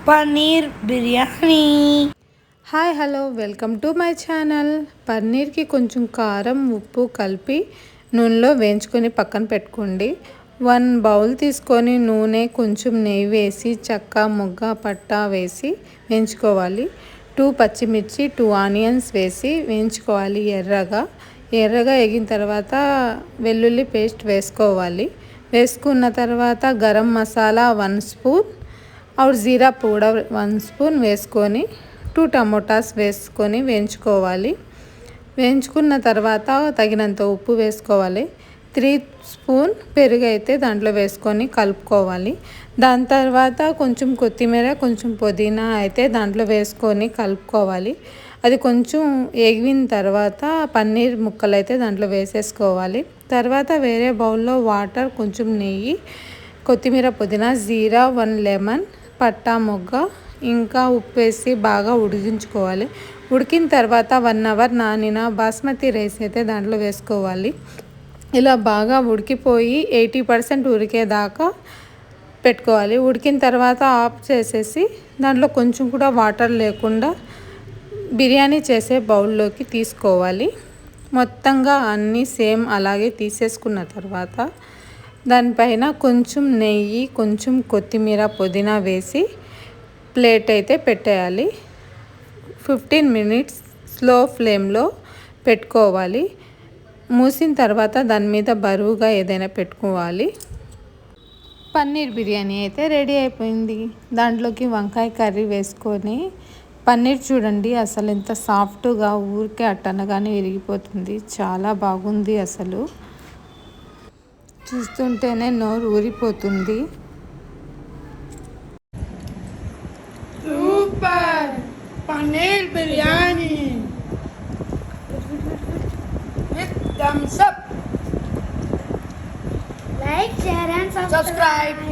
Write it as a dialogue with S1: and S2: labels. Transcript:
S1: Paneer biryani.
S2: Hi hello welcome to my channel. పన్నీర్కి కొంచెం కారం ఉప్పు కలిపి నూనెలో వేయించుకొని పక్కన పెట్టుకోండి. 1 బౌల్ తీసుకొని నూనె కొంచెం నెయ్యి వేసి చెక్క మొగ్గ పట్టా వేసి వేయించుకోవాలి. 2 పచ్చిమిర్చి 2 ఆనియన్స్ వేసి వేయించుకోవాలి. ఎర్రగా ఎగిన తర్వాత వెల్లుల్లి పేస్ట్ వేసుకోవాలి. వేసుకున్న తర్వాత గరం మసాలా 1 స్పూన్ और జీరా పౌడర్ 1 స్పూన్ వేసుకొని 2 టమోటాస్ వేసుకొని వేయించుకోవాలి. వేయించుకున్న తర్వాత తగినంత ఉప్పు వేసుకోవాలి. 3 స్పూన్ పెరుగు అయితే దాంట్లో వేసుకొని కలుపుకోవాలి. దాని తర్వాత కొంచెం కొత్తిమీర కొంచెం పుదీనా అయితే దాంట్లో వేసుకొని కలుపుకోవాలి. అది కొంచెం ఎగిన తర్వాత పన్నీర్ ముక్కలు అయితే దాంట్లో వేసేసుకోవాలి. తర్వాత వేరే బౌల్లో వాటర్ కొంచెం నెయ్యి కొత్తిమీర పుదీనా జీరా 1 లెమన్ పట్టా మొగ్గ ఇంకా ఉప్పు వేసి బాగా ఉడికించుకోవాలి. ఉడికిన తర్వాత 1 అవర్ నానిన బాస్మతి రైస్ అయితే దాంట్లో వేసుకోవాలి. ఇలా బాగా ఉడికిపోయి 80% ఉడికేదాకా పెట్టుకోవాలి. ఉడికిన తర్వాత ఆఫ్ చేసేసి దాంట్లో కొంచెం కూడా వాటర్ లేకుండా బిర్యానీ చేసే బౌల్లోకి తీసుకోవాలి. మొత్తంగా అన్నీ సేమ్ అలాగే తీసేసుకున్న తర్వాత దానిపైన కొంచెం నెయ్యి కొంచెం కొత్తిమీర పుదీనా వేసి ప్లేట్ అయితే పెట్టేయాలి. 15 మినిట్స్ స్లో ఫ్లేమ్లో పెట్టుకోవాలి. మూసిన తర్వాత దాని మీద బరువుగా ఏదైనా పెట్టుకోవాలి. పన్నీర్ బిర్యానీ అయితే రెడీ అయిపోయింది. దాంట్లోకి వంకాయ కర్రీ వేసుకొని పన్నీర్ చూడండి అసలు ఎంత సాఫ్ట్గా ఊరికే అట్టనగానే విరిగిపోతుంది. చాలా బాగుంది. అసలు చూస్తుంటేనే నోరు ఊరిపోతుంది.
S1: Super paneer biryani with thumbs up.
S3: Like, share and
S1: Subscribe.